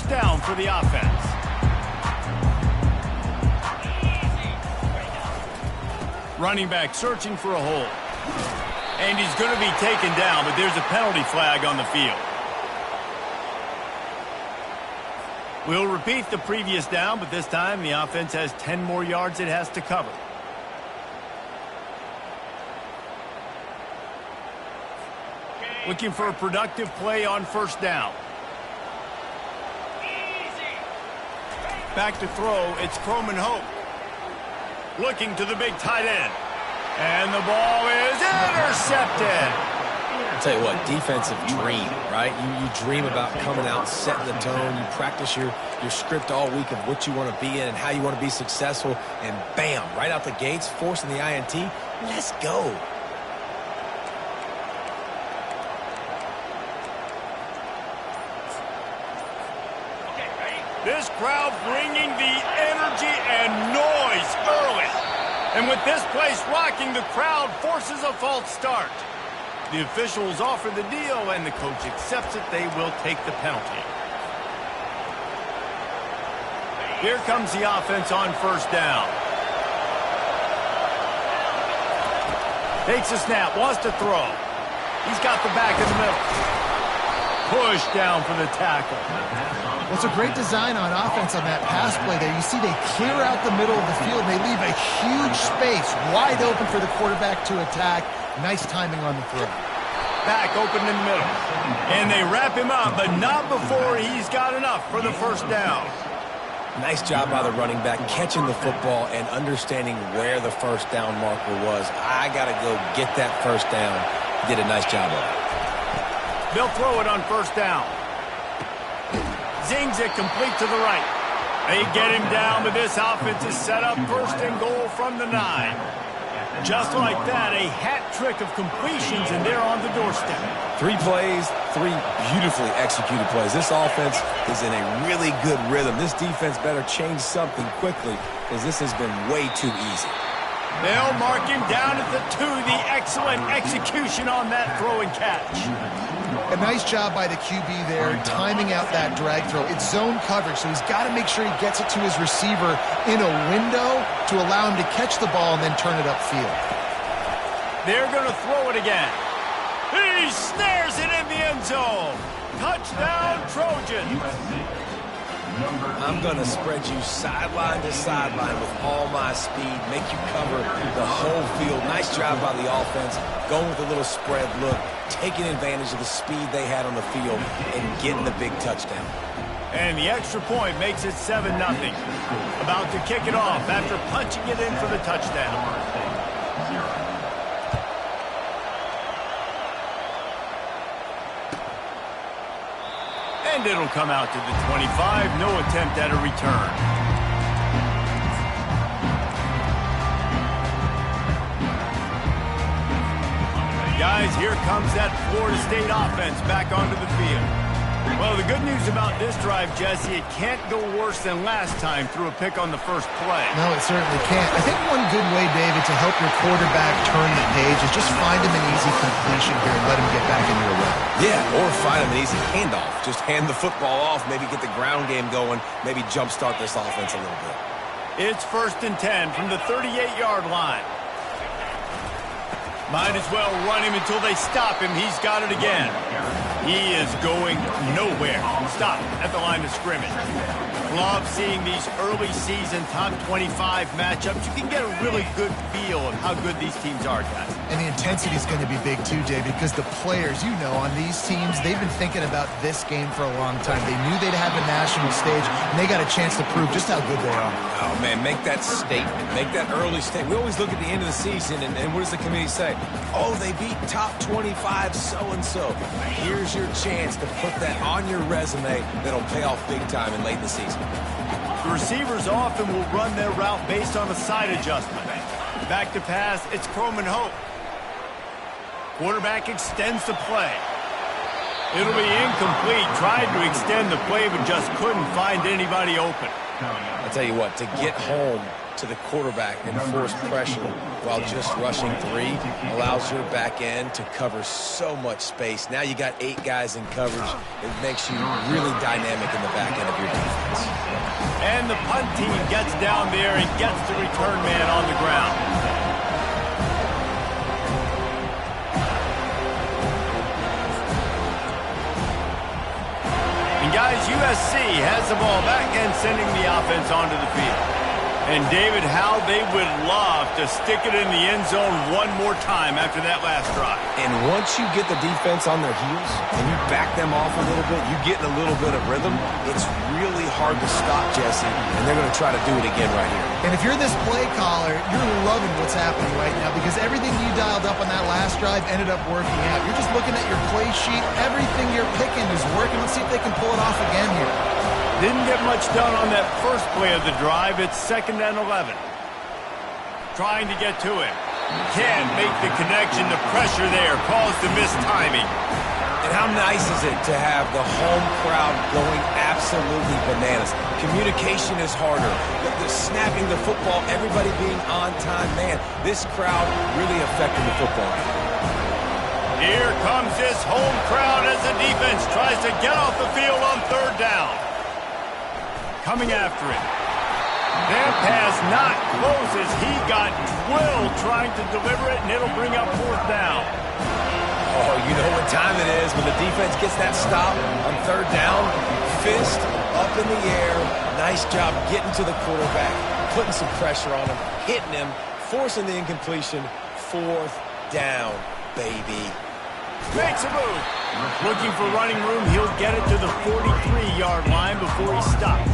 down for the offense. Running back searching for a hole. And he's going to be taken down, but there's a penalty flag on the field. We'll repeat the previous down, but this time the offense has 10 more yards it has to cover. Looking for a productive play on first down. Back to throw, it's Croman Hope. Looking to the big tight end. And the ball is intercepted. I'll tell you what, defensive dream, right? You dream about coming out, setting the tone. You practice your script all week of what you want to be in and how you want to be successful. And bam, right out the gates, forcing the INT. Let's go. This crowd bringing the energy and noise early. And with this place rocking, the crowd forces a false start. The officials offer the deal, and the coach accepts it. They will take the penalty. Here comes the offense on first down. Takes a snap, wants to throw. He's got the back in the middle. Push down for the tackle. Well, it's a great design on offense on that pass play there. You see they clear out the middle of the field. They leave a huge space wide open for the quarterback to attack. Nice timing on the throw. Back open in the middle. And they wrap him up, but not before he's got enough for the first down. Nice job by the running back, catching the football and understanding where the first down marker was. I got to go get that first down. He did a nice job of it. They'll throw it on first down. Zings it complete to the right. They get him down, but this offense is set up first and goal from the 9. Just like that, a hat trick of completions, and they're on the doorstep. 3 plays, 3 beautifully executed plays. This offense is in a really good rhythm. This defense better change something quickly because this has been way too easy. They'll mark him down at the 2. The excellent execution on that throw and catch. A nice job by the QB there, timing out that drag throw. It's zone coverage, so he's got to make sure he gets it to his receiver in a window to allow him to catch the ball and then turn it upfield. They're going to throw it again. He snares it in the end zone. Touchdown, Trojans. I'm going to spread you sideline to sideline with all my speed, make you cover the whole field. Nice job by the offense, going with a little spread look, taking advantage of the speed they had on the field and getting the big touchdown. And the extra point makes it 7-0. About to kick it off after punching it in for the touchdown. And it'll come out to the 25. No attempt at a return. Guys, here comes that Florida State offense back onto the field. Well, the good news about this drive, Jesse, it can't go worse than last time through a pick on the first play. No, it certainly can't. I think one good way, David, to help your quarterback turn the page is just find him an easy completion here and let him get back into a run. Yeah, or find him an easy handoff. Just hand the football off, maybe get the ground game going, maybe jumpstart this offense a little bit. It's 1st and 10 from the 38-yard line. Might as well run him until they stop him. He's got it again. He is going nowhere. Stop at the line of scrimmage. Love seeing these early season top 25 matchups. You can get a really good feel of how good these teams are, guys. And the intensity is going to be big too, David, because the players, you know, on these teams, they've been thinking about this game for a long time. They knew they'd have a national stage, and they got a chance to prove just how good they are. Oh, man, make that statement. Make that early statement. We always look at the end of the season, and what does the committee say? Oh, they beat top 25 so-and-so. Here's your chance to put that on your resume that'll pay off big time in late in the season. The receivers often will run their route based on a side adjustment. Back to pass, it's Croman Hope. Quarterback extends the play. It'll be incomplete. Tried to extend the play, but just couldn't find anybody open. I'll tell you what, to get home to the quarterback and force pressure while just rushing 3 allows your back end to cover so much space. Now you got 8 guys in coverage. It makes you really dynamic in the back end of your defense. And the punt team gets down there and gets the return man on the ground. And guys, USC has the ball back and sending the offense onto the field. And David, how they would love to stick it in the end zone one more time after that last drive. And once you get the defense on their heels and you back them off a little bit, you get in a little bit of rhythm, it's really hard to stop, Jesse, and they're going to try to do it again right here. And if you're this play caller, you're loving what's happening right now because everything you dialed up on that last drive ended up working out. You're just looking at your play sheet. Everything you're picking is working. Let's see if they can pull it off again here. Didn't get much done on that first play of the drive. It's 2nd and 11. Trying to get to it. Can't make the connection. The pressure there caused the missed timing. And how nice is it to have the home crowd going absolutely bananas? Communication is harder. The snapping the football, everybody being on time. Man, this crowd really affecting the football game. Here comes this home crowd as the defense tries to get off the field on 3rd down. Coming after it. That pass not close as he got drilled trying to deliver it, and it'll bring up 4th down. Oh, you know what time it is when the defense gets that stop on 3rd down. Fist up in the air. Nice job getting to the quarterback, putting some pressure on him, hitting him, forcing the incompletion. 4th down, baby. Makes a move. Looking for running room. He'll get it to the 43-yard line before he stops.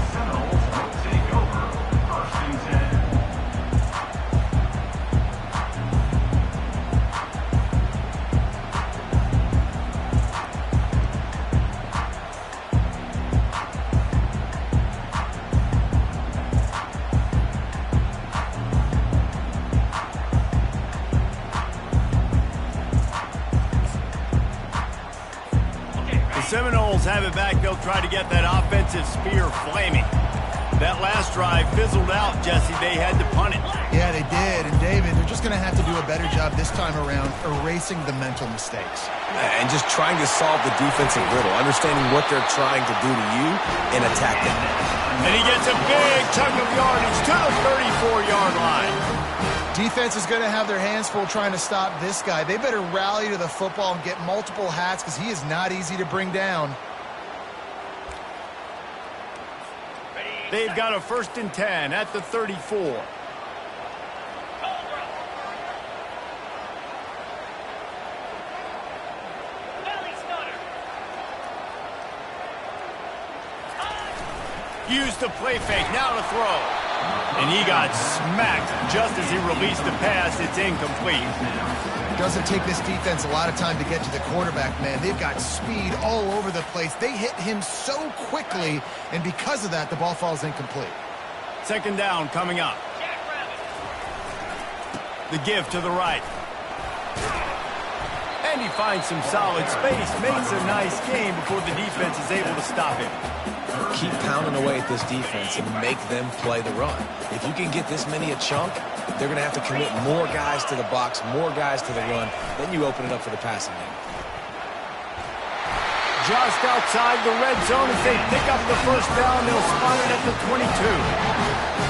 Seminoles have it back. They'll try to get that offensive spear flaming. That last drive fizzled out, Jesse. They had to punt it. Yeah, they did. And, David, they're just going to have to do a better job this time around erasing the mental mistakes. And just trying to solve the defensive riddle, understanding what they're trying to do to you and attack them. And he gets a big chunk of yardage to the 34-yard line. Defense is going to have their hands full trying to stop this guy. They better rally to the football and get multiple hats because he is not easy to bring down. They've got a 1st and 10 at the 34. Use the play fake, now to throw. And he got smacked just as he released the pass. It's incomplete. It doesn't take this defense a lot of time to get to the quarterback, man. They've got speed all over the place. They hit him so quickly, and because of that, the ball falls incomplete. 2nd down coming up. The give to the right. And he finds some solid space. Makes a nice game before the defense is able to stop him. Keep pounding away at this defense and make them play the run. If you can get this many a chunk, they're going to have to commit more guys to the box, more guys to the run. Then you open it up for the passing game. Just outside the red zone as they pick up the 1st down. They'll spot it at the 22.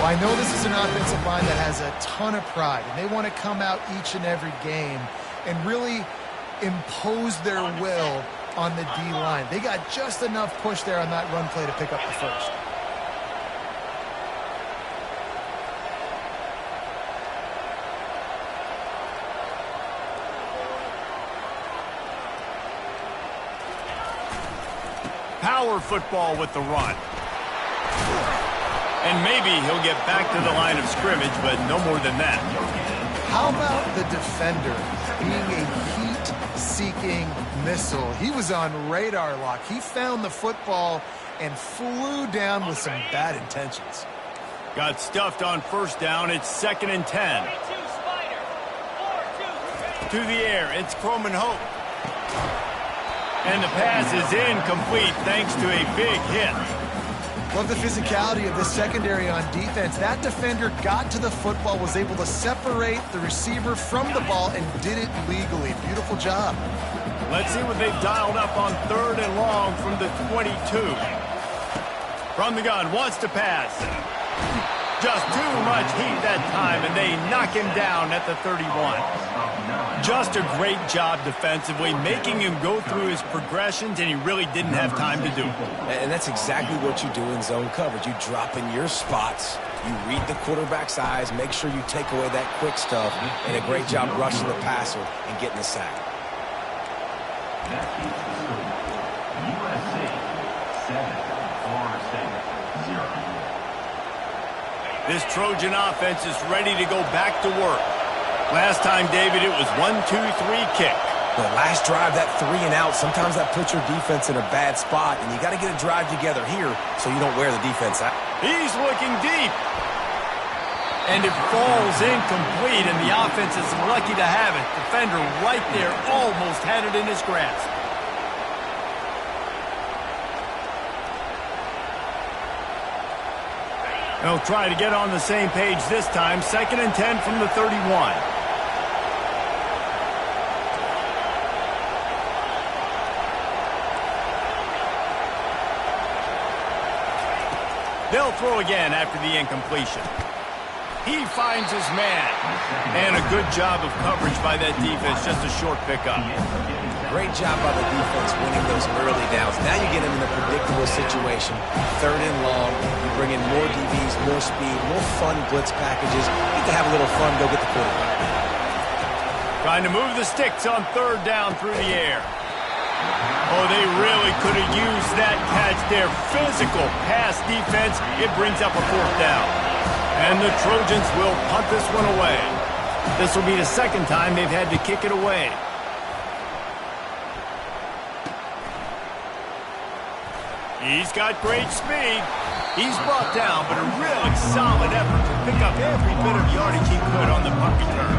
Well, I know this is an offensive line that has a ton of pride, and they want to come out each and every game and really impose their will on the D-line. They got just enough push there on that run play to pick up the 1st. Power football with the run. And maybe he'll get back to the line of scrimmage, but no more than that. How about the defender being a heat-seeking missile? He was on radar lock. He found the football and flew down with some bad intentions. Got stuffed on 1st down. It's 2nd and 10. To the air. It's Croman Hope. And the pass is incomplete thanks to a big hit. Love the physicality of this secondary on defense. That defender got to the football, was able to separate the receiver from the ball, and did it legally. Beautiful job. Let's see what they've dialed up on 3rd and long from the 22. From the gun, wants to pass. Just too much heat that time, and they knock him down at the 31. Just a great job defensively, making him go through his progressions, and he really didn't have time to do it. And that's exactly what you do in zone coverage. You drop in your spots, you read the quarterback's eyes, make sure you take away that quick stuff, and a great job rushing the passer and getting the sack. USC 7, Florida State 0. This Trojan offense is ready to go back to work. Last time, David, it was 1-2-3 kick. The last drive, that 3 and out, sometimes that puts your defense in a bad spot, and you got to get a drive together here so you don't wear the defense out. He's looking deep. And it falls incomplete, and the offense is lucky to have it. Defender right there almost had it in his grasp. They'll try to get on the same page this time. 2nd and 10 from the 31. They'll throw again after the incompletion. He finds his man. And a good job of coverage by that defense. Just a short pickup. Great job by the defense winning those early downs. Now you get them in a predictable situation. 3rd and long. You bring in more DBs, more speed, more fun blitz packages. You get to have a little fun, go get the quarterback. Trying to move the sticks on 3rd down through the air. Oh, they really could have used that catch there. Physical pass defense. It brings up a 4th down. And the Trojans will punt this one away. This will be the 2nd time they've had to kick it away. He's got great speed. He's brought down, but a really solid effort to pick up every bit of yardage he could on the punt return.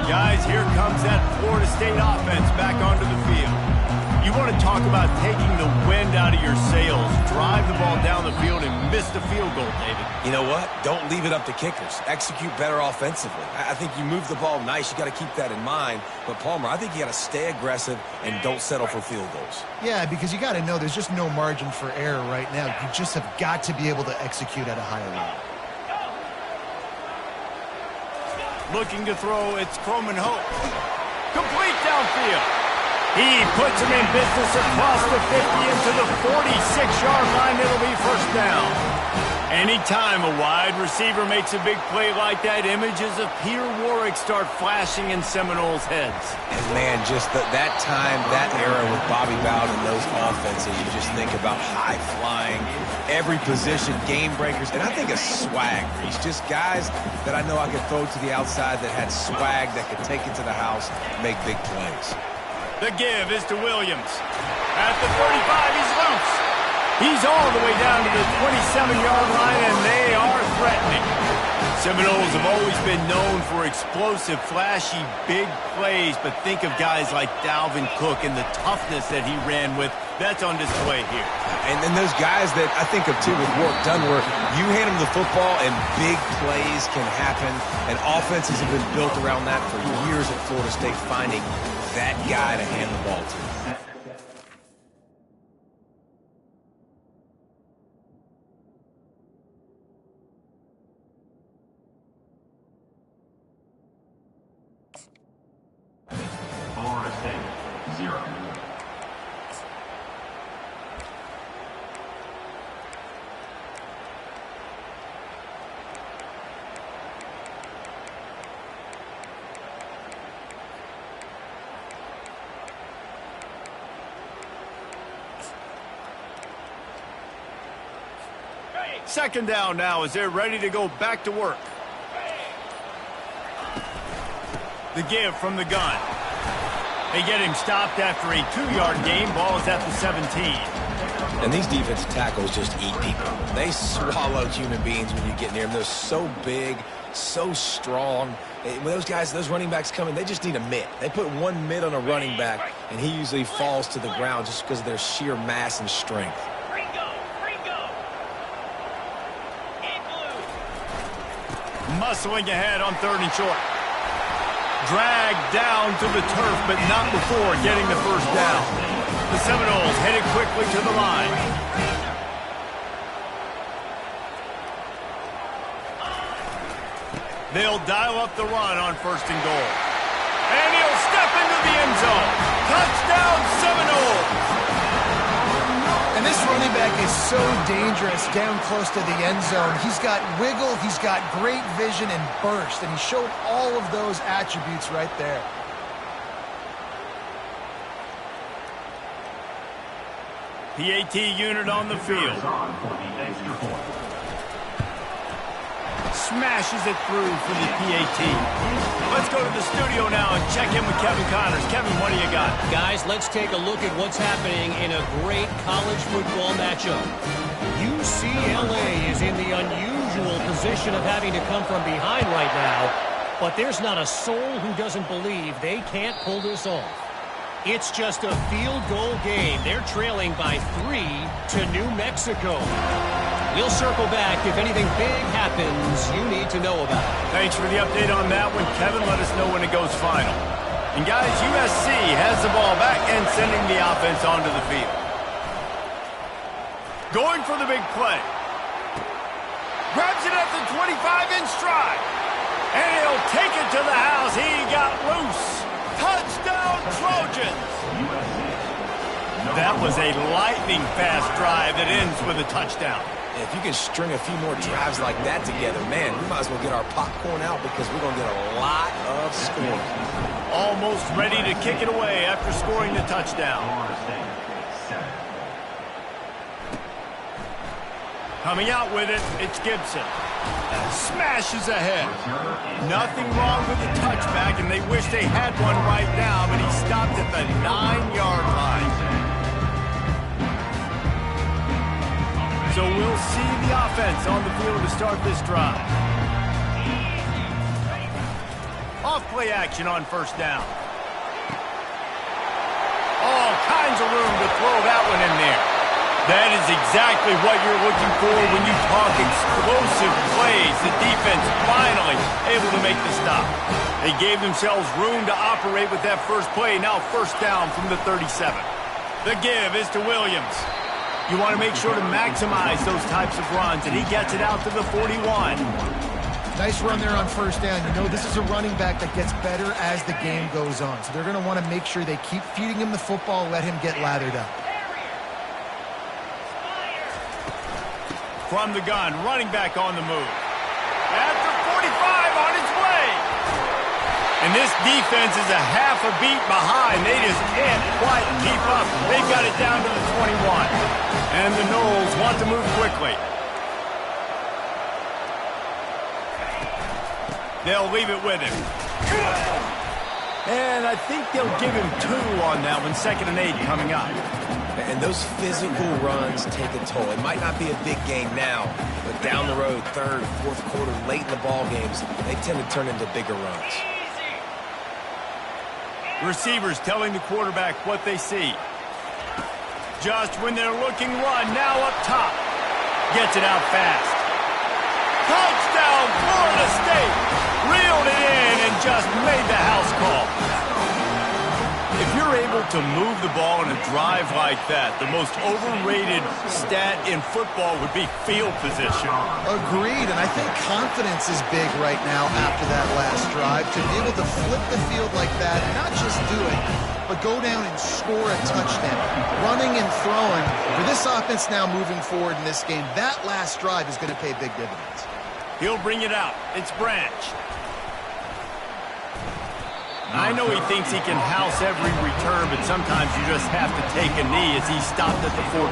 Guys, here comes that Florida State offense back onto the field. You want to talk about taking the wind out of your sails. Drive the ball down the field and miss the field goal, David. You know what? Don't leave it up to kickers. Execute better offensively. I think you move the ball nice. You got to keep that in mind. But, Palmer, I think you got to stay aggressive and don't settle for field goals. Yeah, because you got to know there's just no margin for error right now. You just have got to be able to execute at a higher level. Looking to throw, it's Croman Hope. Complete downfield. He puts him in business across the 50 into the 46-yard line. It'll be 1st down. Anytime a wide receiver makes a big play like that, images of Peter Warwick start flashing in Seminoles' heads. And, man, just that time, that era with Bobby Bowden and those offenses, you just think about high-flying, every position, game breakers, and I think a swag. He's just guys that I know I could throw to the outside that had swag that could take it to the house, make big plays. The give is to Williams. At the 35, he's loose. He's all the way down to the 27-yard line, and they are threatening. Seminoles have always been known for explosive, flashy, big plays, but think of guys like Dalvin Cook and the toughness that he ran with. That's on display here. And then those guys that I think of, too, with Warwick Dunn, where you hand them the football and big plays can happen, and offenses have been built around that for years at Florida State, finding that guy to hand the ball to. Florida State 0. Second down now as they're ready to go back to work. The give from the gun. They get him stopped after a 2-yard gain. Ball is at the 17. And these defensive tackles just eat people. They swallow human beings when you get near them. They're so big, so strong. When those guys, those running backs come in, they just need a mitt. They put one mitt on a running back, and he usually falls to the ground just because of their sheer mass and strength. Muscling ahead on 3rd and short. Dragged down to the turf, but not before getting the first down. The Seminoles headed quickly to the line. They'll dial up the run on 1st and goal. And he'll step into the end zone. Touchdown, Seminoles! And this running back is so dangerous down close to the end zone. He's got wiggle, he's got great vision and burst, and he showed all of those attributes right there. PAT unit on the field. Smashes it through for the PAT. Let's go to the studio now and check in with Kevin Connors. Kevin, what do you got? Guys, let's take a look at what's happening in a great college football matchup. UCLA is in the unusual position of having to come from behind right now, but there's not a soul who doesn't believe they can't pull this off. It's just a field goal game. They're trailing by 3 to New Mexico. We'll circle back if anything big happens you need to know about. Thanks for the update on that one, Kevin. Let us know when it goes final. And guys, USC has the ball back and sending the offense onto the field. Going for the big play. Grabs it at the 25 in stride. And he'll take it to the house. He got loose. Touchdown, Trojans! That was a lightning-fast drive that ends with a touchdown. If you can string a few more drives like that together, man, we might as well get our popcorn out because we're going to get a lot of scoring. Almost ready to kick it away after scoring the touchdown. Coming out with it, it's Gibson. Smashes ahead. Nothing wrong with the touchback, and they wish they had one right now, but he stopped at the 9-yard line. So we'll see the offense on the field to start this drive. Off play action on 1st down. All kinds of room to throw that one in there. That is exactly what you're looking for when you talk explosive plays. The defense finally able to make the stop. They gave themselves room to operate with that first play. Now 1st down from the 37. The give is to Williams. You want to make sure to maximize those types of runs, and he gets it out to the 41. Nice run there on 1st down. You know, this is a running back that gets better as the game goes on. So they're going to want to make sure they keep feeding him the football, let him get lathered up. From the gun, running back on the move. After 45 on its way. And this defense is a half a beat behind. They just can't quite keep up. They've got it down to the 21. And the Noles want to move quickly. They'll leave it with him. And I think they'll give him 2 on that one. 2nd and 8 coming up. And those physical runs take a toll. It might not be a big game now, but down the road, 3rd, 4th quarter, late in the ball games, they tend to turn into bigger runs. Receivers telling the quarterback what they see. Just when they're looking run, now up top. Gets it out fast. Touchdown, Florida State. Reeled it in and just made the house call. If you're able to move the ball in a drive like that, the most overrated stat in football would be field position. Agreed, and I think confidence is big right now after that last drive. To be able to flip the field like that, not just do it, but go down and score a touchdown. Running and throwing. For this offense now moving forward in this game, that last drive is going to pay big dividends. He'll bring it out. It's Branch. I know he thinks he can house every return, but sometimes you just have to take a knee as he stopped at the 14.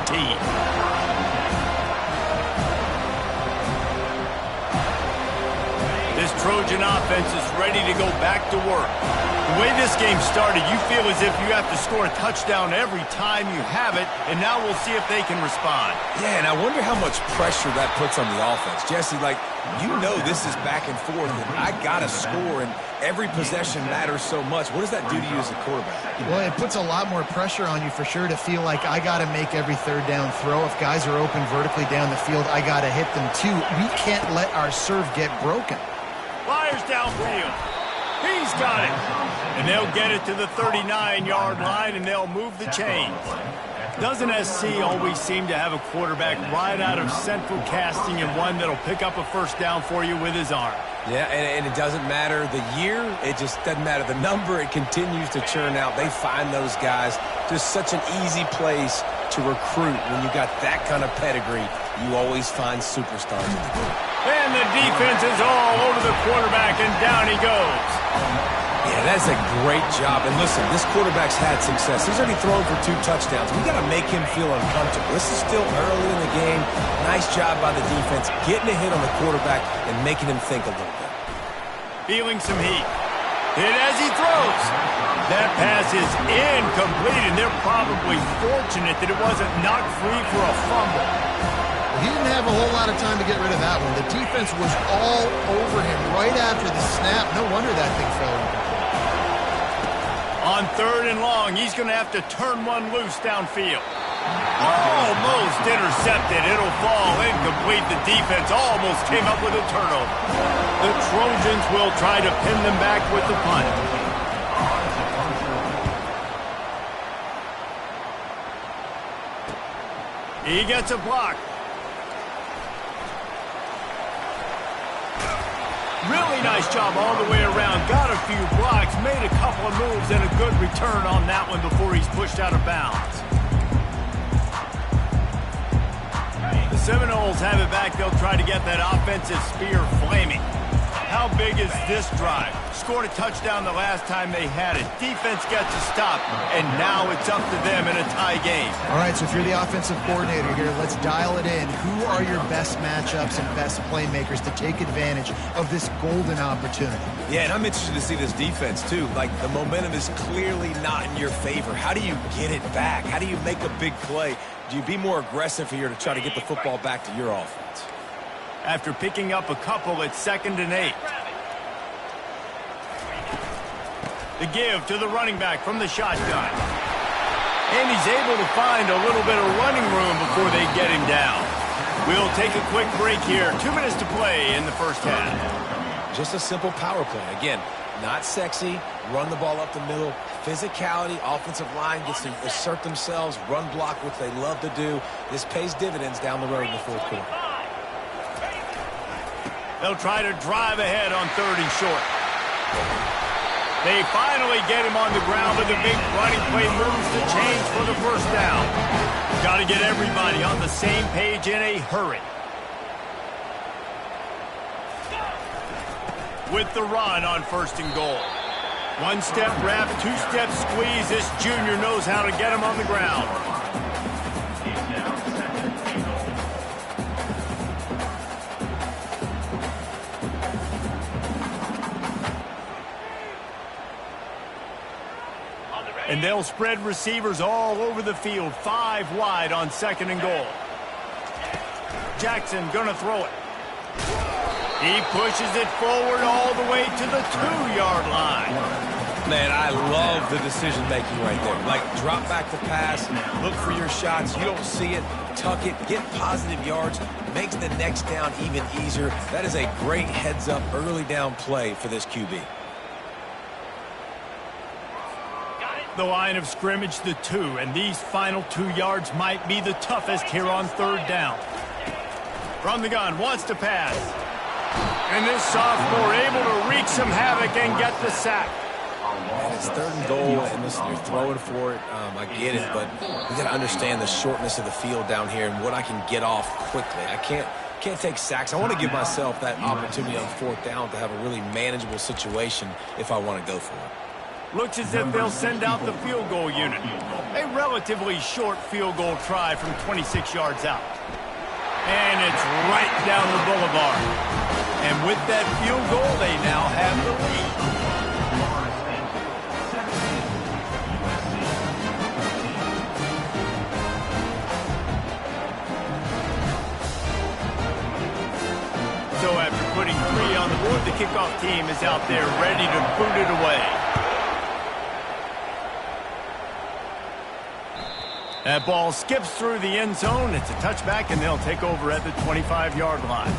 This Trojan offense is ready to go back to work. The way this game started, you feel as if you have to score a touchdown every time you have it, and now we'll see if they can respond. Yeah, and I wonder how much pressure that puts on the offense. Jesse, like, you know this is back and forth, and I got to score, and every possession matters so much. What does that do to you as a quarterback? Well, it puts a lot more pressure on you for sure to feel like I got to make every third down throw. If guys are open vertically down the field, I got to hit them too. We can't let our serve get broken. Fires downfield. He's got it. And they'll get it to the 39-yard line, and they'll move the chains. Doesn't SC always seem to have a quarterback right out of central casting and one that'll pick up a first down for you with his arm? Yeah, and it doesn't matter the year. It just doesn't matter the number. It continues to churn out. They find those guys. Just such an easy place to recruit when you got that kind of pedigree. You always find superstars in the group. And the defense is all over the quarterback, and down he goes. Yeah, that's a great job. And listen, this quarterback's had success. He's already thrown for 2 touchdowns. We got to make him feel uncomfortable. This is still early in the game. Nice job by the defense, getting a hit on the quarterback and making him think a little bit. Feeling some heat. Hit as he throws. That pass is incomplete, and they're probably fortunate that it wasn't knocked free for a fumble. He didn't have a whole lot of time to get rid of that one. The defense was all over him right after the snap. No wonder that thing fell incomplete. On 3rd and long, he's going to have to turn one loose downfield. Almost intercepted. It'll fall incomplete. The defense almost came up with a turnover. The Trojans will try to pin them back with the punt. He gets a block. Really nice job all the way around. Got a few blocks, made a couple of moves, and a good return on that one before he's pushed out of bounds. The Seminoles have it back. They'll try to get that offensive spear flaming. How big is this drive? Scored a touchdown the last time they had it. Defense gets a stop, and now it's up to them in a tie game. All right, so if you're the offensive coordinator here, let's dial it in. Who are your best matchups and best playmakers to take advantage of this golden opportunity? Yeah, and I'm interested to see this defense, too. Like, the momentum is clearly not in your favor. How do you get it back? How do you make a big play? Do you be more aggressive here to try to get the football back to your offense? After picking up a couple at 2nd and 8. The give to the running back from the shotgun. And he's able to find a little bit of running room before they get him down. We'll take a quick break here. 2 minutes to play in the first half. Just a simple power play. Again, not sexy, run the ball up the middle, physicality, offensive line gets to assert themselves, run block, which they love to do. This pays dividends down the road in the 4th quarter. They'll try to drive ahead on 3rd and short. They finally get him on the ground, but the big running play moves the chains for the first down. Got to get everybody on the same page in a hurry. With the run on 1st and goal. 1-step wrap, 2-step squeeze. This junior knows how to get him on the ground. And they'll spread receivers all over the field. 5 wide on 2nd and goal. Jackson gonna throw it. He pushes it forward all the way to the 2-yard line. Man, I love the decision-making right there. Like, drop back the pass, look for your shots. You don't see it, tuck it, get positive yards, makes the next down even easier. That is a great heads-up early down play for this QB. The line of scrimmage, the 2, and these final 2 yards might be the toughest here on 3rd down. From the gun, wants to pass. And this sophomore able to wreak some havoc and get the sack. And it's 3rd and goal, and listen, you're throwing for it. I get it, but we got to understand the shortness of the field down here and what I can get off quickly. I can't take sacks. I want to give myself that opportunity on 4th down to have a really manageable situation if I want to go for it. Looks as if they'll send out the field goal unit. A relatively short field goal try from 26 yards out. And it's right down the boulevard. And with that field goal, they now have the lead. so after putting 3 on the board, the kickoff team is out there ready to boot it away. That ball skips through the end zone. It's a touchback, and they'll take over at the 25-yard line.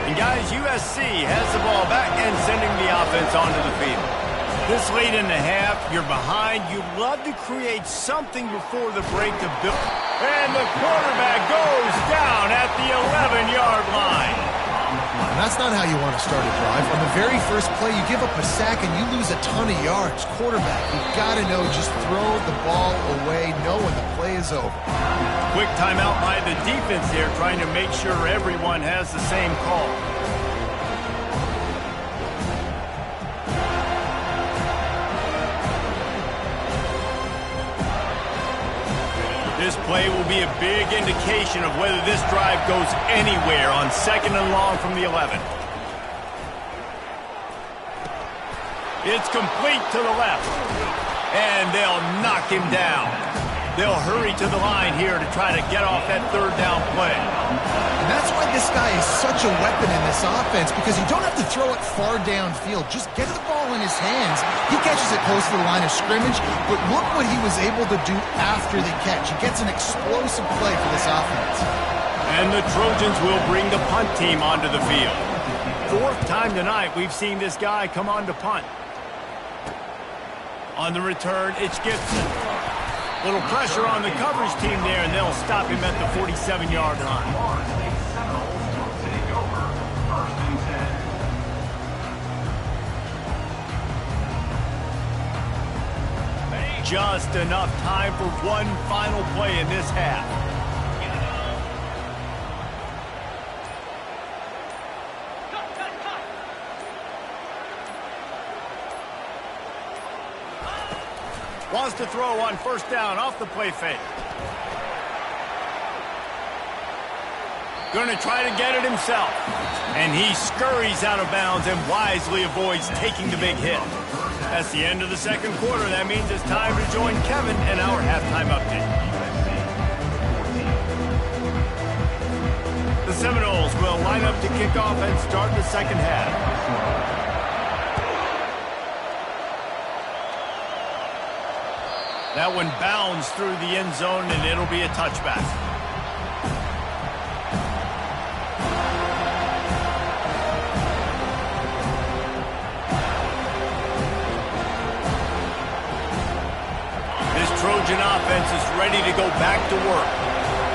And guys, USC has the ball back and sending the offense onto the field. This late in the half, you're behind. You'd love to create something before the break to build. And the quarterback goes down at the 11-yard line. And that's not how you want to start a drive. On the very first play, you give up a sack and you lose a ton of yards. Quarterback, you've got to know, just throw the ball away, know when the play is over. Quick timeout by the defense here, trying to make sure everyone has the same call. This play will be a big indication of whether this drive goes anywhere on 2nd and long from the 11. It's complete to the left. And they'll knock him down. They'll hurry to the line here to try to get off that 3rd down play. And that's why this guy is such a weapon in this offense, because you don't have to throw it far downfield. Just get the ball in his hands. He catches it close to the line of scrimmage, but look what he was able to do after the catch. He gets an explosive play for this offense. And the Trojans will bring the punt team onto the field. 4th time tonight we've seen this guy come on to punt. On the return, it's Gibson. Little pressure on the coverage team there, and they'll stop him at the 47-yard line. Just enough time for one final play in this half. Wants to throw on 1st down off the play fake. Going to try to get it himself. And he scurries out of bounds and wisely avoids taking the big hit. That's the end of the 2nd quarter. That means it's time to join Kevin in our halftime update. The Seminoles will line up to kick off and start the 2nd half. That one bounds through the end zone, and it'll be a touchback. This Trojan offense is ready to go back to work.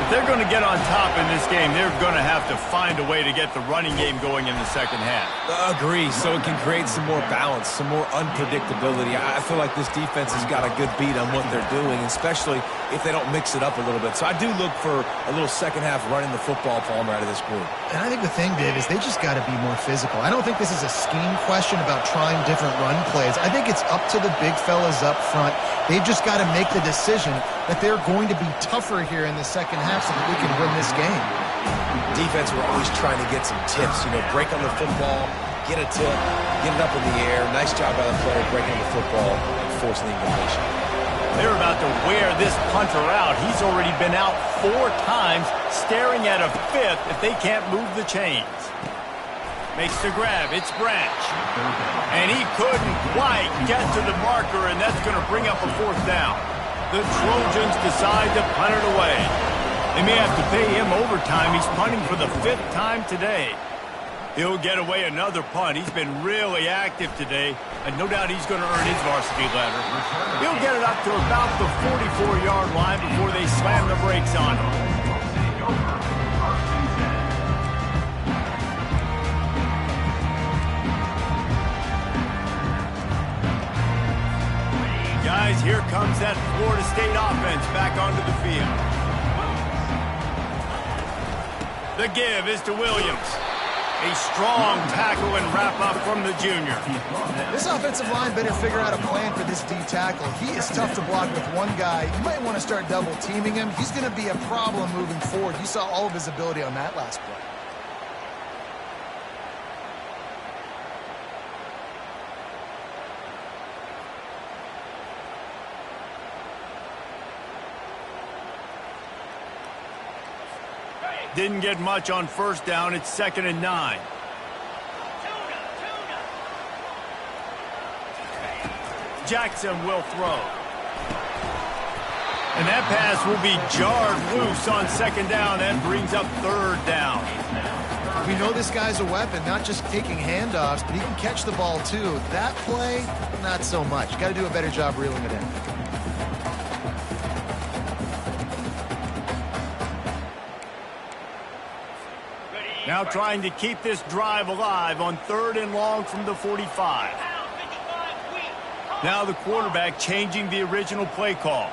If they're going to get on top in this game, they're going to have to find a way to get the running game going in the 2nd half. Agree, so it can create some more balance, some more unpredictability. I feel like this defense has got a good beat on what they're doing, especially if they don't mix it up a little bit. So I do look for a little 2nd half running the football, Palmer, out of this group. And I think the thing, Dave, is they just got to be more physical. I don't think this is a scheme question about trying different run plays. I think it's up to the big fellas up front. They've just got to make the decision that they're going to be tougher here in the 2nd half so that we can win this game. Defense, we're always trying to get some tips. Break on the football, get a tip, get it up in the air. Nice job by the player breaking the football and forcing the incompletion. They're about to wear this punter out. He's already been out 4 times, staring at a 5th if they can't move the chains. Makes the grab. It's Branch. And he couldn't quite get to the marker, and that's going to bring up a 4th down. The Trojans decide to punt it away. They may have to pay him overtime. He's punting for the 5th time today. He'll get away another punt. He's been really active today, and no doubt he's going to earn his varsity letter. He'll get it up to about the 44-yard line before they slam the brakes on him. Guys, here comes that Florida State offense back onto the field. The give is to Williams. A strong tackle and wrap-up from the junior. This offensive line better figure out a plan for this D tackle. He is tough to block with one guy. You might want to start double-teaming him. He's going to be a problem moving forward. You saw all of his ability on that last play. Didn't get much on first down. It's 2nd and 9. Jackson will throw. And that pass will be jarred loose on 2nd down. That brings up 3rd down. We know this guy's a weapon, not just taking handoffs, but he can catch the ball too. That play, not so much. Got to do a better job reeling it in. Now trying to keep this drive alive on 3rd and long from the 45. Now the quarterback changing the original play call.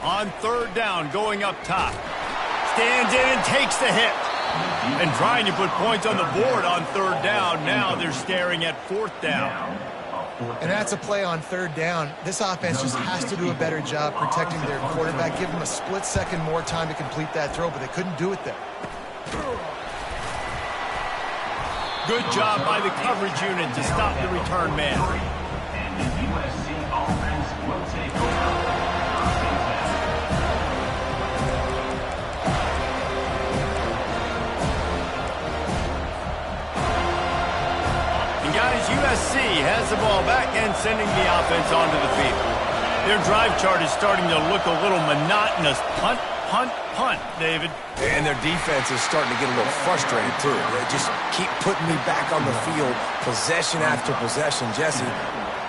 On 3rd down, going up top. Stands in and takes the hit. And trying to put points on the board on 3rd down. Now they're staring at 4th down. And that's a play on 3rd down. This offense just has to do a better job protecting their quarterback. Give them a split second more time to complete that throw, but they couldn't do it there. Good job by the coverage unit to stop the return man. And the USC offense will take over. Guys, USC has the ball back and sending the offense onto the field. Their drive chart is starting to look a little monotonous. Punt, punt, punt, David. And their defense is starting to get a little frustrated, too. They just keep putting me back on the field, possession after possession. Jesse,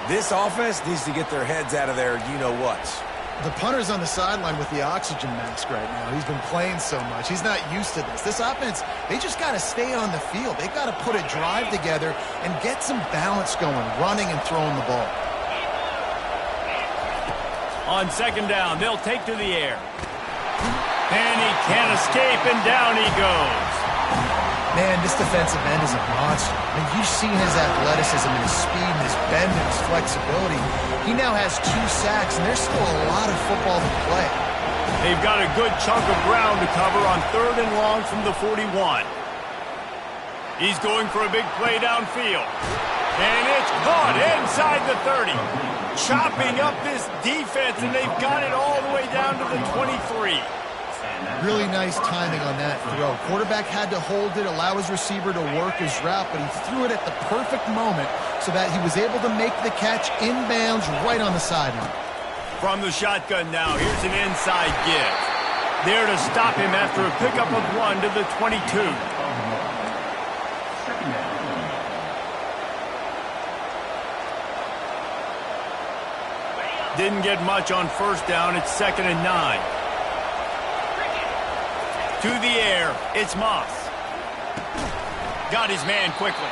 this offense needs to get their heads out of their you-know-whats. The punter's on the sideline with the oxygen mask right now. He's been playing so much. He's not used to this. This offense, they just got to stay on the field. They've got to put a drive together and get some balance going, running and throwing the ball. On 2nd down, they'll take to the air. And he can't escape, and down he goes. Man, this defensive end is a monster. I mean, you've seen his athleticism and his speed and his bend and his flexibility. He now has 2 sacks, and there's still a lot of football to play. They've got a good chunk of ground to cover on 3rd and long from the 41. He's going for a big play downfield. And it's caught inside the 30. Chopping up this defense, and they've got it all the way down to the 23. Really nice timing on that throw. Quarterback had to hold it, allow his receiver to work his route, but he threw it at the perfect moment so that he was able to make the catch inbounds right on the sideline. From the shotgun now, here's an inside give. There to stop him after a pickup of 1 to the 22. Didn't get much on first down. It's 2nd and 9. To the air, it's Moss. Got his man quickly.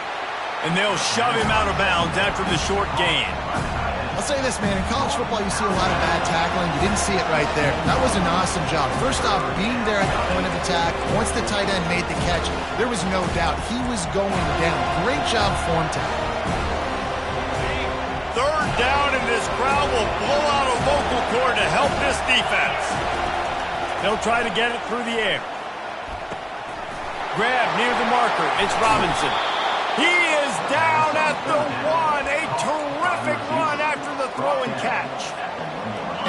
And they'll shove him out of bounds after the short gain. I'll say this, man. In college football, you see a lot of bad tackling. You didn't see it right there. That was an awesome job. First off, being there at the point of attack. Once the tight end made the catch, there was no doubt he was going down. Great job for him to have. 3rd down, and this crowd will blow out a vocal cord to help this defense. They'll try to get it through the air. Grab near the marker. It's Robinson. He is down at the 1. A terrific run after the throw and catch.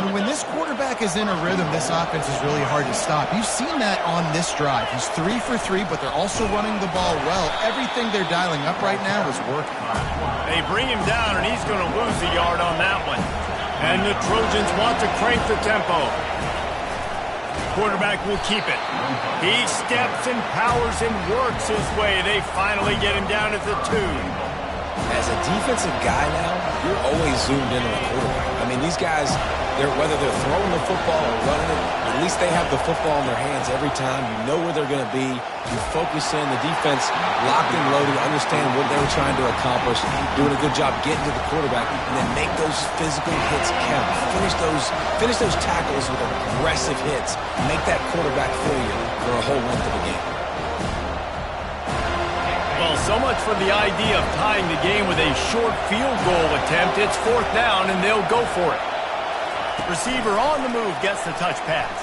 And when this quarterback is in a rhythm, this offense is really hard to stop. You've seen that on this drive. He's 3 for 3, but they're also running the ball well. Everything they're dialing up right now is working. They bring him down, and he's going to lose a yard on that one. And the Trojans want to crank the tempo. Quarterback will keep it. He steps and powers and works his way. They finally get him down at the 2. As a defensive guy now, you're always zoomed in on the quarterback. I mean, these guys, whether they're throwing the football or running it, at least they have the football in their hands every time. You know where they're going to be. You focus in. The defense locked and loaded, understand what they were trying to accomplish, doing a good job getting to the quarterback, and then make those physical hits count. Finish those tackles with aggressive hits. Make that quarterback feel you for a whole length of the game. Well, so much for the idea of tying the game with a short field goal attempt. It's 4th down, and they'll go for it. Receiver on the move gets the touch pass.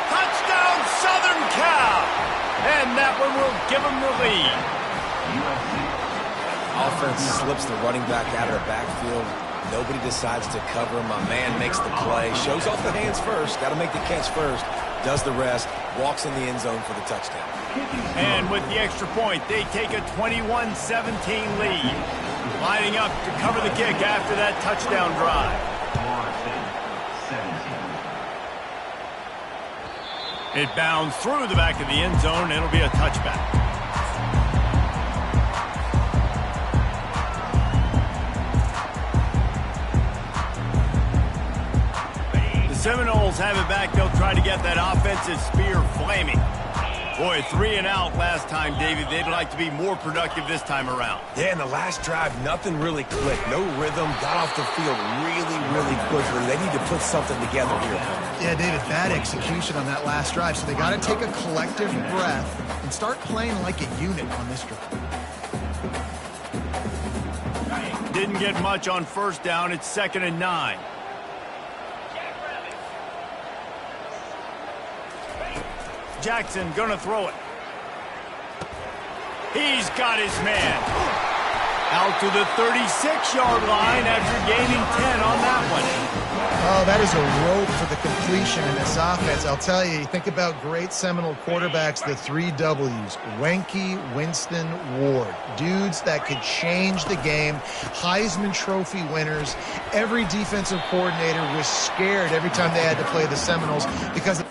Touchdown, Southern Cal! And that one will give them the lead. Offense slips the running back out of the backfield. Nobody decides to cover him. My man makes the play. Shows off the hands first. Got to make the catch first. Does the rest. Walks in the end zone for the touchdown. And with the extra point, they take a 21-17 lead. Lining up to cover the kick after that touchdown drive. It bounds through the back of the end zone. It'll be a touchback. Seminoles have it back. They'll try to get that offensive spear flaming. Boy, 3 and out last time, David. They'd like to be more productive this time around. Yeah, in the last drive, nothing really clicked. No rhythm. Got off the field really, really quickly. They need to put something together here. Yeah, David, bad execution on that last drive. So they got to take a collective breath and start playing like a unit on this drive. Didn't get much on first down. It's 2nd and 9. Jackson gonna throw it. He's got his man. Out to the 36-yard line after gaining 10 on that one. Oh, that is a rope for the completion in this offense. I'll tell you, think about great Seminole quarterbacks, the 3 W's. Wenke, Winston, Ward. Dudes that could change the game. Heisman Trophy winners. Every defensive coordinator was scared every time they had to play the Seminoles because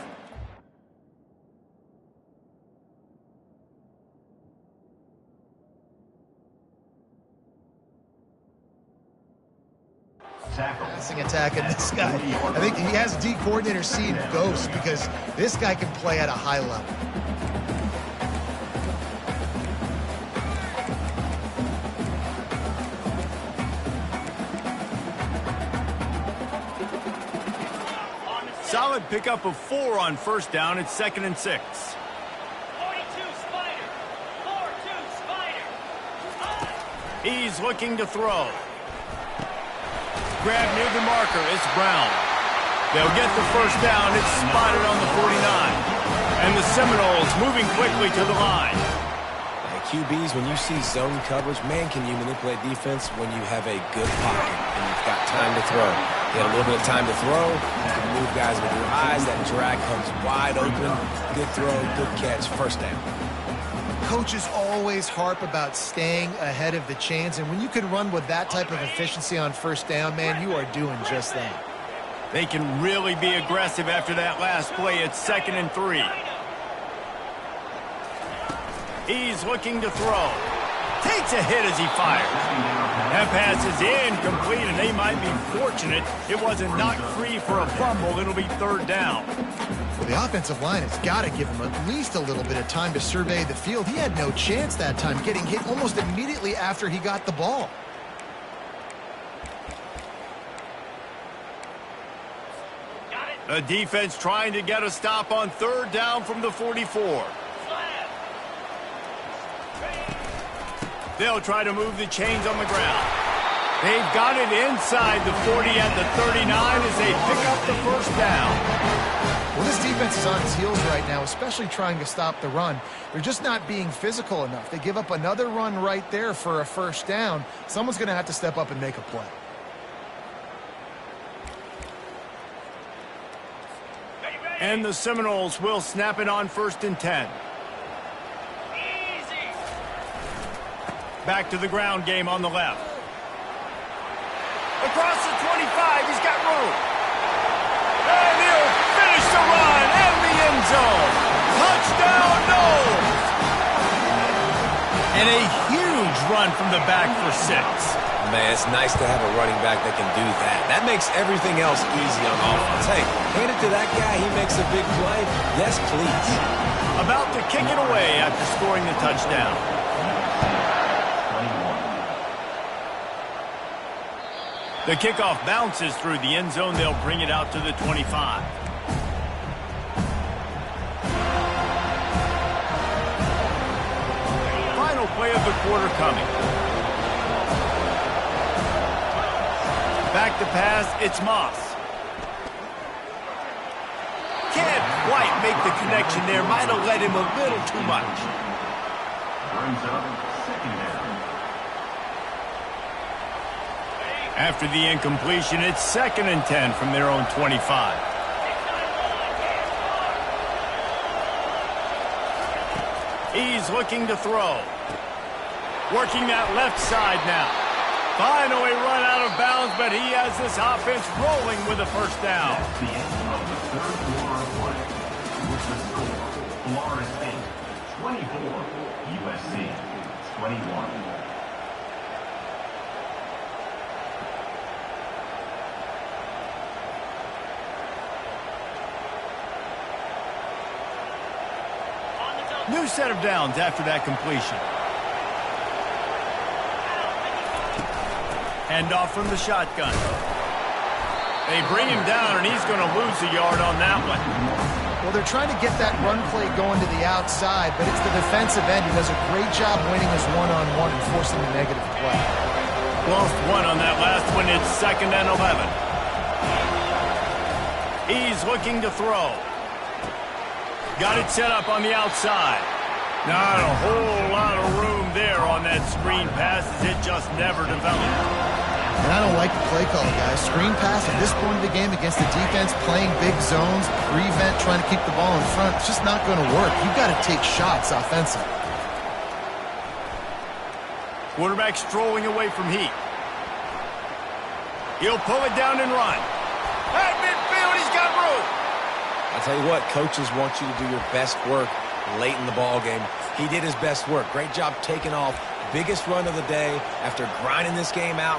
passing attack, and this guy, I think he has D coordinator seeing ghosts because this guy can play at a high level. Solid pickup of 4 on first down. It's 2nd and 6. 42 Spider. 4-2 Spider. He's looking to throw. Grab near the marker. It's Brown. They'll get the first down. It's spotted on the 49. And the Seminoles moving quickly to the line. Hey, QBs, when you see zone coverage, man, can you manipulate defense when you have a good pocket and you've got time to throw. You got a little bit of time to throw. You can move guys with your eyes. That drag comes wide open. Good throw, good catch, first down. Coaches always harp about staying ahead of the chains, and when you can run with that type of efficiency on first down, man, you are doing just that. They can really be aggressive after that last play. It's 2nd and 3. He's looking to throw. Takes a hit as he fires. That pass is incomplete, and they might be fortunate it wasn't knocked free for a fumble. It'll be 3rd down. Well, the offensive line has got to give him at least a little bit of time to survey the field. He had no chance that time, getting hit almost immediately after he got the ball. The defense trying to get a stop on 3rd down from the 44. They'll try to move the chains on the ground. They've got it inside the 40 and the 39 as they pick up the first down. Well, this defense is on its heels right now, especially trying to stop the run. They're just not being physical enough. They give up another run right there for a first down. Someone's going to have to step up and make a play. And the Seminoles will snap it on 1st and 10. Back to the ground game on the left. Across the 25, he's got room. And he'll finish the run and the end zone. Touchdown, Noles! And a huge run from the back for 6. Man, it's nice to have a running back that can do that. That makes everything else easy on offense. Hey, hand it to that guy. He makes a big play. Yes, please. About to kick it away after scoring the touchdown. The kickoff bounces through the end zone. They'll bring it out to the 25. Final play of the quarter coming. Back to pass, it's Moss. Can't quite make the connection there. Might have led him a little too much. Brings up 2nd down. After the incompletion, it's 2nd and 10 from their own 25. He's looking to throw. Working that left side now. Finally run out of bounds, but he has this offense rolling with a first down. That's the end of the third quarter of play. With the score, Florida State 24, USC 21. New set of downs after that completion. Handoff from the shotgun. They bring him down, and he's going to lose a yard on that one. Well, they're trying to get that run play going to the outside, but it's the defensive end who does a great job winning his one-on-one and forcing the negative play. Lost one on that last one. It's 2nd and 11. He's looking to throw. Got it set up on the outside. Not a whole lot of room there on that screen pass as it just never developed. And I don't like the play call, guys. Screen pass at this point of the game against the defense, playing big zones, prevent, trying to keep the ball in front. It's just not going to work. You've got to take shots offensively. Quarterback strolling away from heat. He'll pull it down and run. At midfield, he's got room. I'll tell you what, coaches want you to do your best work late in the ball game. He did his best work. Great job taking off. Biggest run of the day after grinding this game out,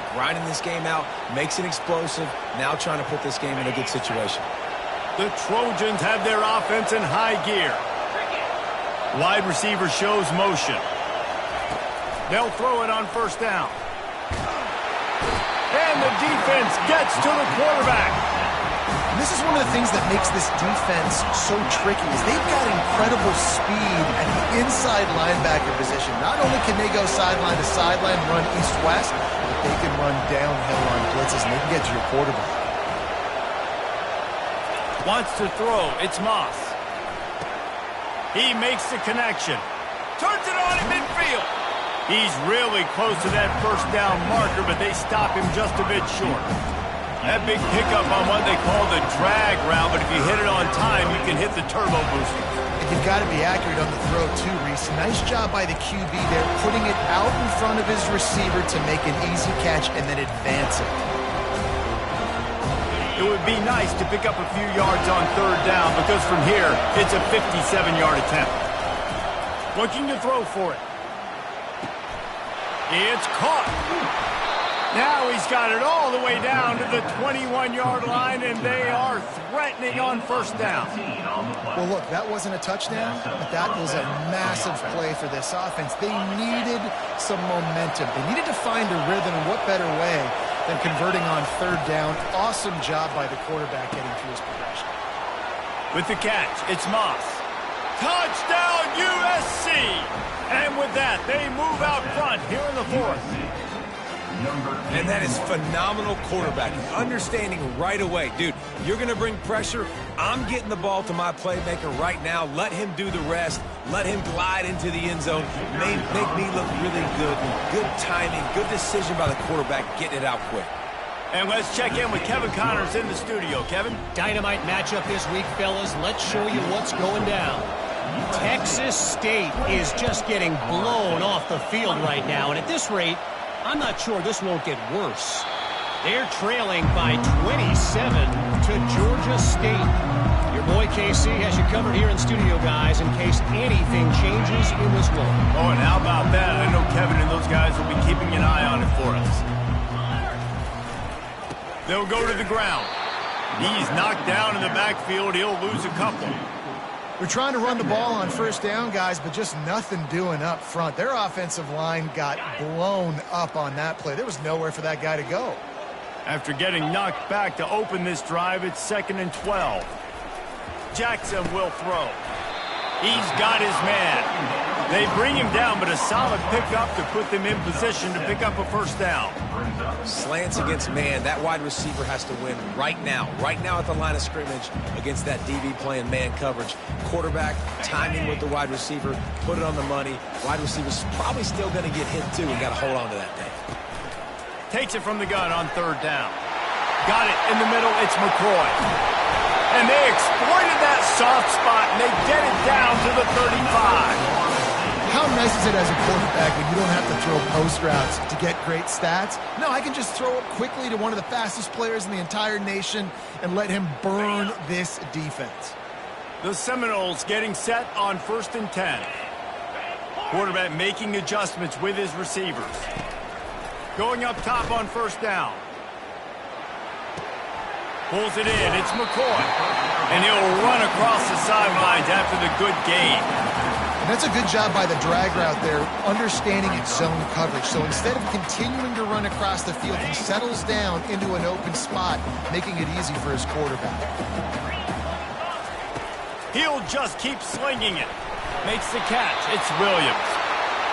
makes it explosive, now trying to put this game in a good situation. The Trojans have their offense in high gear. Wide receiver shows motion. They'll throw it on first down. And the defense gets to the quarterback. And this is one of the things that makes this defense so tricky is they've got incredible speed at the inside linebacker position. Not only can they go sideline to sideline, run east-west, but they can run downhill on blitzes, and they can get to your quarterback. Wants to throw. It's Moss. He makes the connection. Turns it on in midfield. He's really close to that first down marker, but they stop him just a bit short. That big pickup on what they call the drag route, but if you hit it on time, you can hit the turbo booster. And you've got to be accurate on the throw, too, Reese. Nice job by the QB there, putting it out in front of his receiver to make an easy catch and then advance it. It would be nice to pick up a few yards on third down because from here, it's a 57-yard attempt. Looking to throw for it. It's caught. Now he's got it all the way down to the 21-yard line, and they are threatening on first down. Well, look, that wasn't a touchdown, but that was a massive play for this offense. They needed some momentum. They needed to find a rhythm, and what better way than converting on third down. Awesome job by the quarterback getting through his progression. With the catch, it's Moss. Touchdown, USC! And with that, they move out front here in the fourth. And that is phenomenal quarterbacking. Understanding right away. Dude, you're going to bring pressure. I'm getting the ball to my playmaker right now. Let him do the rest. Let him glide into the end zone. Make me look really good. Good timing. Good decision by the quarterback getting it out quick. And let's check in with Kevin Connors in the studio. Kevin? Dynamite matchup this week, fellas. Let's show you what's going down. Texas State is just getting blown off the field right now. And at this rate, I'm not sure this won't get worse. They're trailing by 27 to Georgia State. Your boy KC has you covered here in studio, guys, in case anything changes in this one. Oh, and how about that? I know Kevin and those guys will be keeping an eye on it for us. They'll go to the ground. He's knocked down in the backfield. He'll lose a couple. We're trying to run the ball on first down, guys, but just nothing doing up front. Their offensive line got blown up on that play. There was nowhere for that guy to go. After getting knocked back to open this drive, it's 2nd and 12. Jackson will throw. He's got his man. They bring him down, but a solid pickup to put them in position to pick up a first down. Slants against man. That wide receiver has to win right now at the line of scrimmage against that DB playing man coverage. Quarterback timing with the wide receiver, put it on the money. Wide receiver's probably still going to get hit too and got to hold on to that thing. Takes it from the gun on third down. Got it in the middle. It's McCoy. And they exploited that soft spot, and they get it down to the 35. How nice is it as a quarterback when you don't have to throw post routes to get great stats? No, I can just throw it quickly to one of the fastest players in the entire nation and let him burn this defense. The Seminoles getting set on 1st and 10. Quarterback making adjustments with his receivers. Going up top on 1st down. Pulls it in. It's McCoy. And he'll run across the sidelines after the good gain. And that's a good job by the drag route there, understanding its zone coverage. So instead of continuing to run across the field, he settles down into an open spot, making it easy for his quarterback. He'll just keep slinging it. Makes the catch. It's Williams.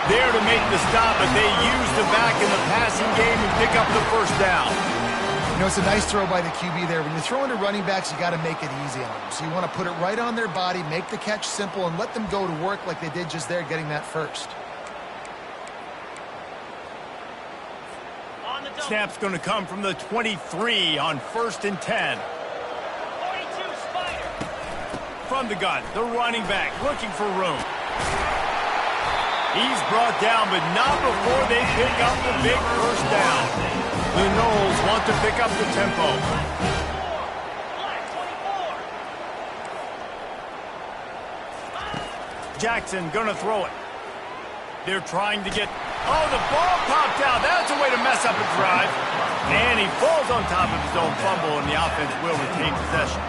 There to make the stop, but they use the back in the passing game and pick up the 1st down. You know, it's a nice throw by the QB there. When you're throwing to running backs, you got to make it easy on them. So you want to put it right on their body, make the catch simple, and let them go to work like they did just there, getting that first. Snap's going to come from the 23 on 1st and 10. 42, Spider. From the gun, the running back looking for room. He's brought down, but not before they pick up the big 1st down. The Noles want to pick up the tempo. Jackson gonna throw it. They're trying to get... Oh, the ball popped out. That's a way to mess up a drive. And he falls on top of his own fumble, and the offense will retain possession.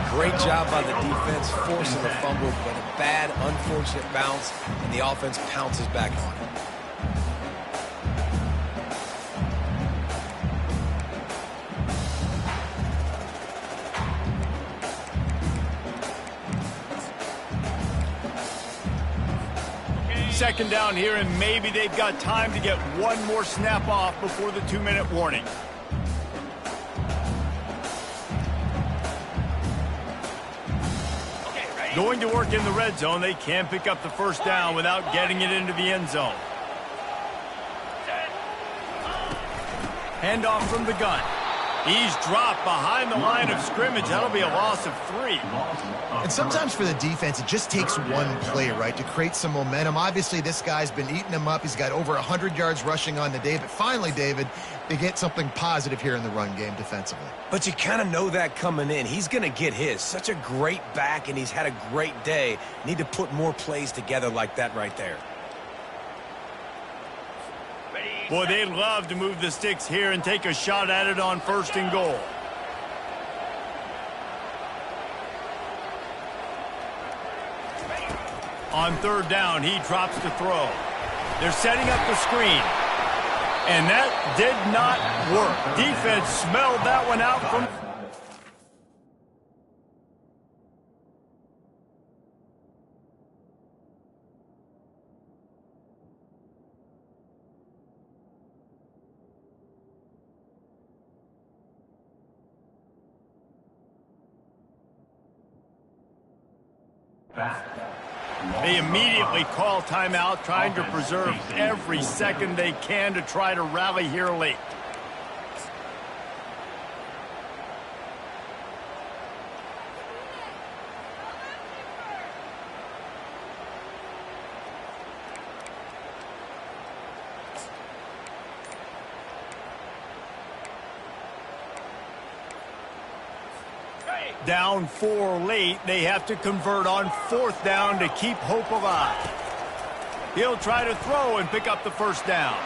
Great job by the defense, forcing the fumble, but a bad, unfortunate bounce, and the offense pounces back on it. Second down here, and maybe they've got time to get one more snap off before the 2-minute warning. Going to work in the red zone. They can't pick up the 1st down without getting it into the end zone. Handoff from the gun. He's dropped behind the line of scrimmage. That'll be a loss of 3. And sometimes for the defense, it just takes one play, right, to create some momentum. Obviously, this guy's been eating him up. He's got over 100 yards rushing on the day. But finally, David, they get something positive here in the run game defensively. But you kind of know that coming in. He's going to get his. Such a great back, and he's had a great day. Need to put more plays together like that right there. Boy, they'd love to move the sticks here and take a shot at it on 1st and goal. On 3rd down, he drops to throw. They're setting up the screen. And that did not work. Defense smelled that one out from... They immediately call timeout, trying to preserve every second they can to try to rally here late. Down 4 late, they have to convert on 4th down to keep hope alive. He'll try to throw and pick up the 1st down.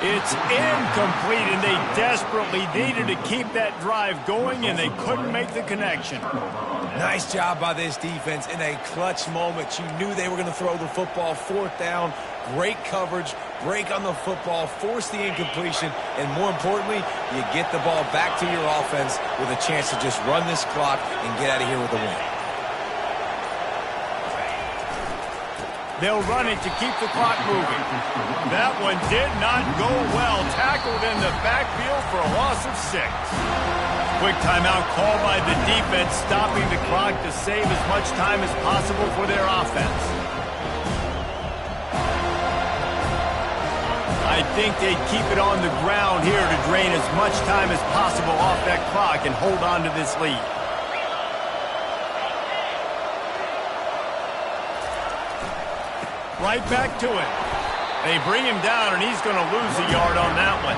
It's incomplete, and they desperately needed to keep that drive going, and they couldn't make the connection. Nice job by this defense in a clutch moment. You knew they were going to throw the football. 4th down, great coverage, break on the football, force the incompletion, and more importantly, you get the ball back to your offense with a chance to just run this clock and get out of here with a win. They'll run it to keep the clock moving. That one did not go well. Tackled in the backfield for a loss of 6. Quick timeout called by the defense, stopping the clock to save as much time as possible for their offense. I think they'd keep it on the ground here to drain as much time as possible off that clock and hold on to this lead. Right back to it. They bring him down, and he's going to lose a yard on that one.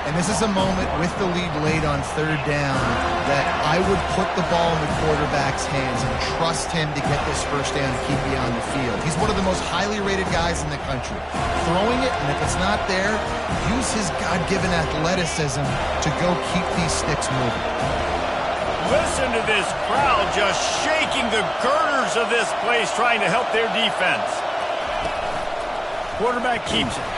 And this is a moment with the lead late on third down that I would put the ball in the quarterback's hands and trust him to get this first down and keep you on the field. He's one of the most highly rated guys in the country. Throwing it, and if it's not there, use his God-given athleticism to go keep these sticks moving. Listen to this crowd just shaking the girders of this place trying to help their defense. Quarterback keeps it.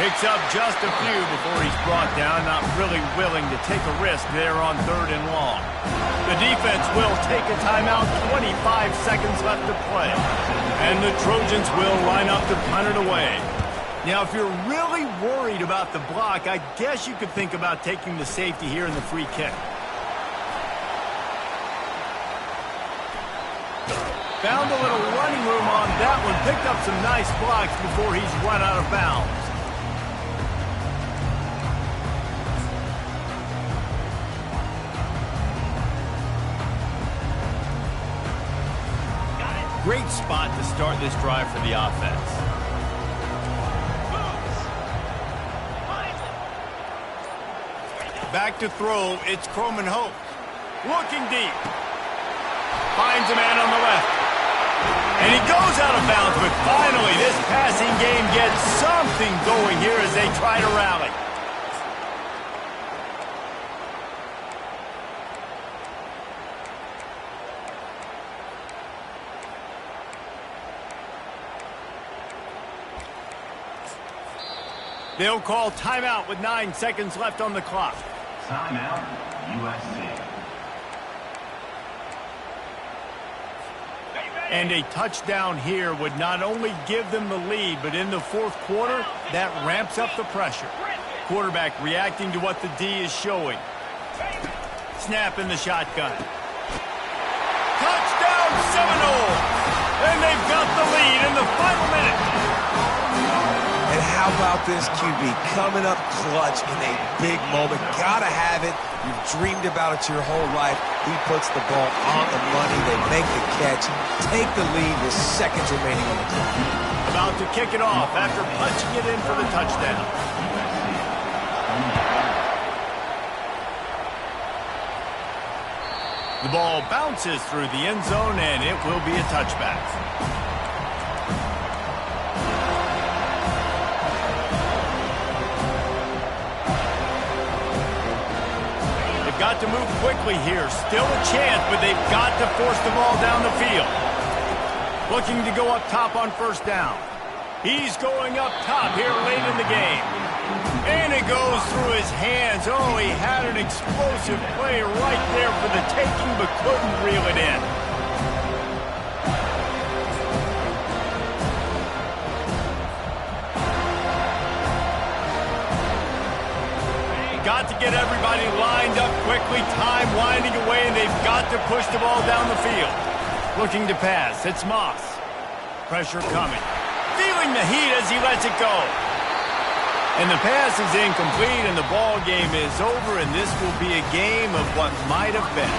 Picks up just a few before he's brought down, not really willing to take a risk there on 3rd and long. The defense will take a timeout, 25 seconds left to play. And the Trojans will line up to punt it away. Now, if you're really worried about the block, I guess you could think about taking the safety here in the free kick. Found a little running room on that one. Picked up some nice blocks before he's run out of bounds. Great spot to start this drive for the offense. Back to throw, it's Croman Hope. Looking deep. Finds a man on the left. And he goes out of bounds, but finally this passing game gets something going here as they try to rally. They'll call timeout with 9 seconds left on the clock. Timeout, USC. And a touchdown here would not only give them the lead, but in the 4th quarter, that ramps up the pressure. Quarterback reacting to what the D is showing. Snap in the shotgun. Touchdown Seminoles! And they've got the lead in the final minute. And how about this QB coming up clutch in a big moment? Gotta have it. You've dreamed about it your whole life. He puts the ball on the money. They make the catch, take the lead with seconds remaining on the clock. About to kick it off after punching it in for the touchdown. The ball bounces through the end zone, and it will be a touchback. Got to move quickly here. Still a chance, but they've got to force the ball down the field. Looking to go up top on 1st down. He's going up top here late in the game. And it goes through his hands. Oh, he had an explosive play right there for the taking, but couldn't reel it in. Got to get everybody lined up quickly. Time winding away, and they've got to push the ball down the field. Looking to pass. It's Moss. Pressure coming. Feeling the heat as he lets it go. And the pass is incomplete, and the ball game is over, and this will be a game of what might have been.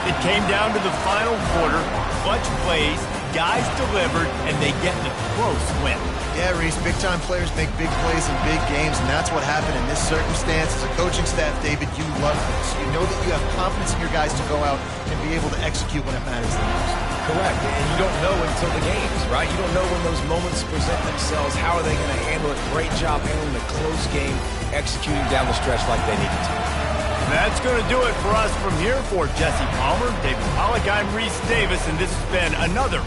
It came down to the final quarter. Clutch plays, guys delivered, and they get the close win. Yeah, Reese, big-time players make big plays in big games, and that's what happened in this circumstance. As a coaching staff, David, you love this. You know that you have confidence in your guys to go out and be able to execute when it matters the most. Correct, and you don't know until the games, right? You don't know when those moments present themselves. How are they going to handle it? Great job handling the close game, executing down the stretch like they needed to. That's going to do it for us from here. For Jesse Palmer, David Pollack, I'm Reese Davis, and this has been another